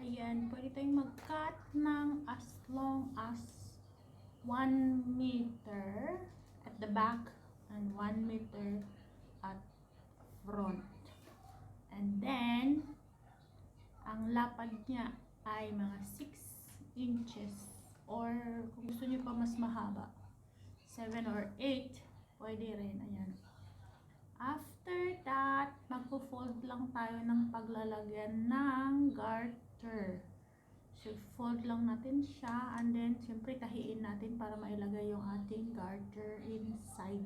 Ayan, pwede tayong mag-cut ng as long as 1 meter at the back and 1 meter at front. And then, ang lapad niya ay mga 6 inches or kung gusto niyo pa mas mahaba, 7 or 8, pwede rin. Ayan. After that, magpo-fold lang tayo ng paglalagyan ng garter. So, fold lang natin siya and then, siyempre, tahiin natin para mailagay yung ating garter inside.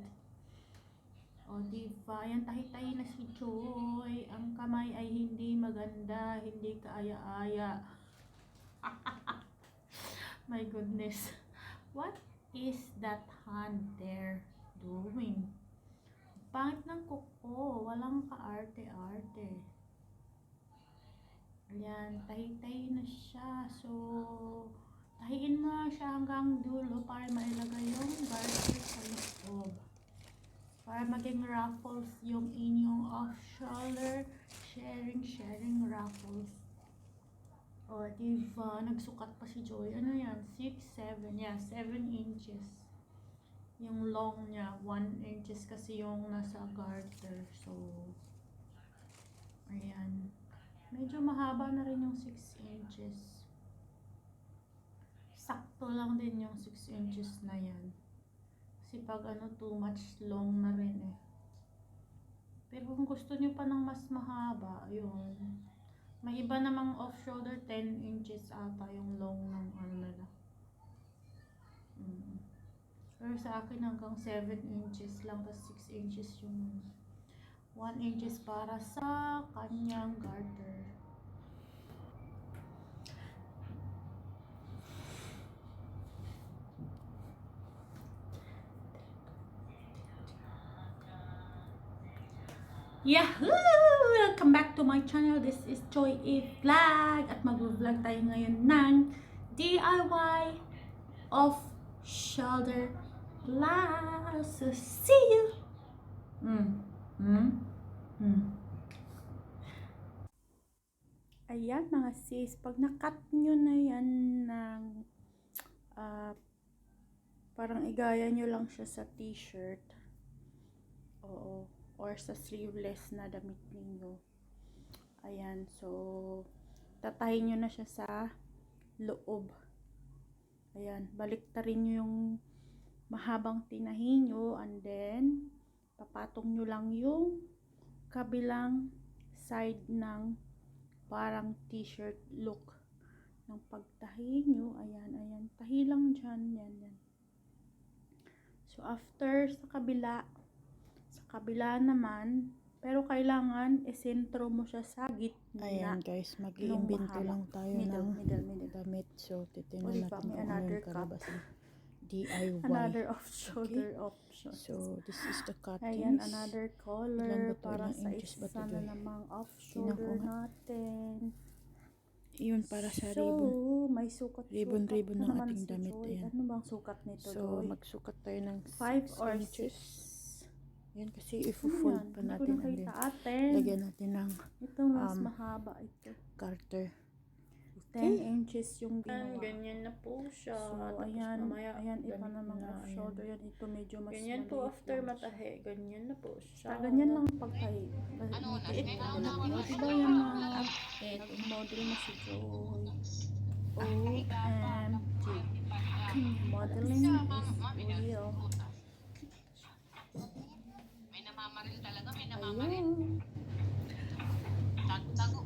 O, diba? Yan, tahi-tahi na si Joy. Ang kamay ay hindi maganda, hindi kaaya-aya. My goodness. What is that hand there doing? Pangit ng kuko. Walang kaarte-arte. Ayan, tahi-tahi na siya. So, tahiin mo siya hanggang dulo para mailagay yung garter sa loob. Para maging ruffles yung inyong off-shoulder sharing ruffles. O, diba? Nagsukat pa si Joy. Ano yan? 6, 7. Yeah, 7 inches. Yung long niya, 1 inches kasi yung nasa garter. So, ayan. Medyo mahaba na rin yung 6 inches. Sakto lang din yung 6 inches na yan. Kasi pag ano, too much long na rin eh. Pero kung gusto nyo pa ng mas mahaba, yun. May iba namang off-shoulder, 10 inches ata yung long ng ano nila. Pero sa akin hanggang 7 inches lang, tapos 6 inches yung 1 inches para sa kanyang garter. Yahoo! Welcome back to my channel. This is Joy Vlog at mag-vlog tayo ngayon ng DIY off shoulder blouses. See you! Ayan mga sis, pag na-cut nyo na yan ng parang igaya nyo lang siya sa t-shirt or sa sleeveless na damit ninyo. Ayan, so tatahin nyo na siya sa loob. Ayan, baliktarin nyo yung mahabang tinahin nyo and then papatong nyo lang yung kabilang side ng parang t-shirt look ng pagtahi nyo. Ayan, tahi lang dyan, yan. So after sa kabila naman, pero kailangan isentro mo siya sa gitna. Ayan guys, mag-iimbento lang tayo ng damit. So titingnan natin kung ano yung kalabasan. DIY. Another off-shoulder option. So this is the cuttings. Ayan, another color para sa inches ba isa to, na namang off-shoulder natin. Yun para sa So, ribbon. may sukat Ribbon ng ating damit. Ayan. Ano bang sukat nito? So magsukat tayo ng 5 or 6 inches. 6. Yan kasi i-fold pa natin. Hindi ko nakita lagyan natin ng ito mas mahaba ito. garter. 10 inches yung ginawa. Ganyan na po siya. So, ayan, iba namang off-shoulder. Yan, ito medyo mas ganyan maliit po after lang matahe. Ganyan na po siya. ganyan lang pagtahi. Diba yung mga model na si Joy? OMG. Modeling is real. May namamaril talaga, may namamaril. Ayun. Tago-tago.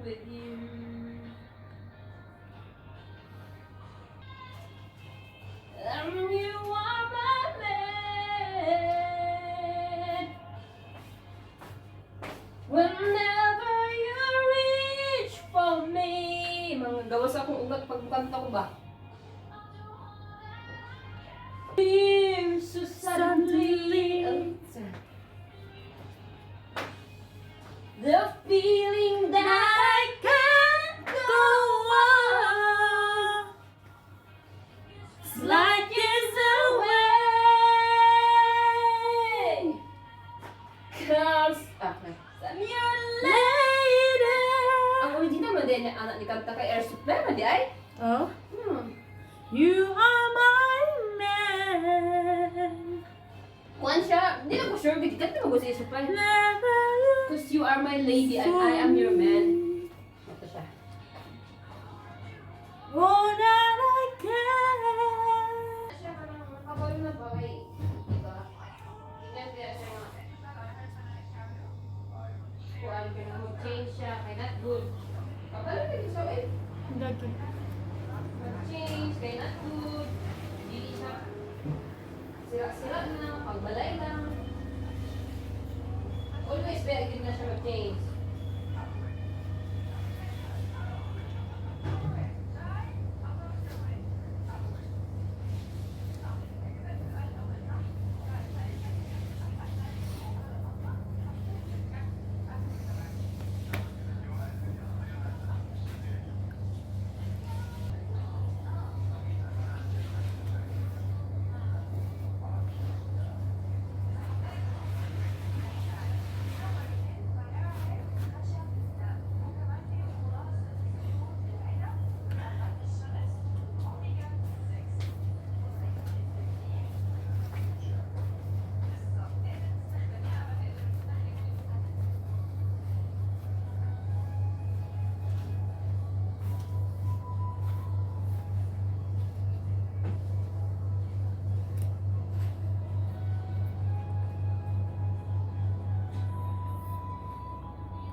with you. You are my man. Whenever you reach for me. Mga gawas akong ugat pagkanta ko ba? So suddenly, the feeling that I can't go on is like years away. 'Cause I'm your lady. Ang original man din anak ni kanta kay Air Supply man di ay? Oh? Hmm. You are my man. Kuan siya, di na ko sure bigit ka mo sa Supply. Never Because you are my lady and I am your man. Ito siya. all that I can. Siya parang kabalo na ba kay iba? Tingnan siya siya mga kuan ka na mag-change siya kay not good. Kabalo na siya eh. Dagi. Mag-change kay not good. Hindi siya sira-sira na, pagbalay lang. Always very good na siya mag-change.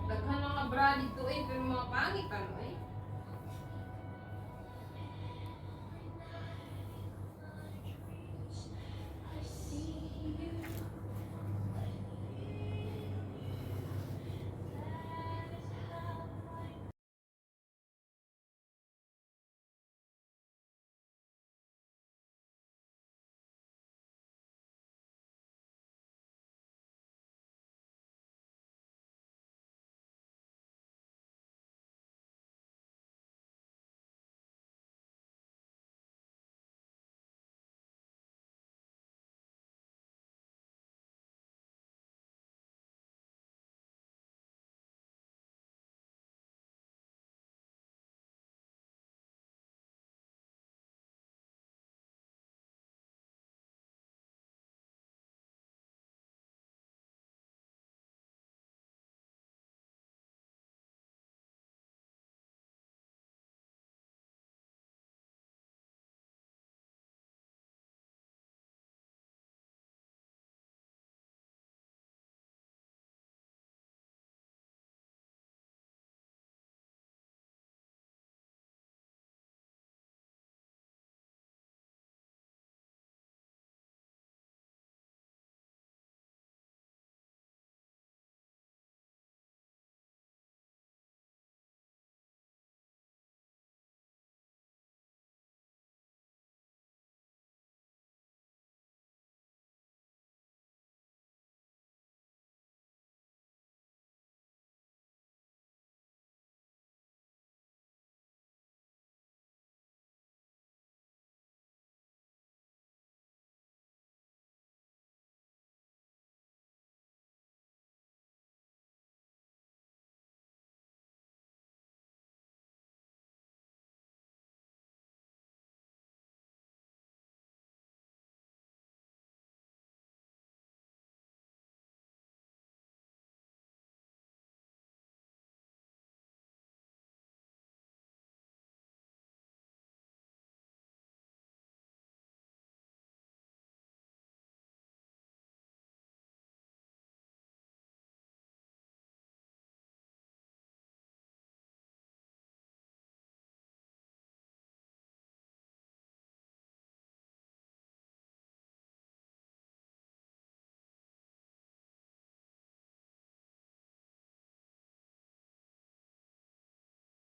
Daghan mga bra dito eh, pero mga pangit ano eh.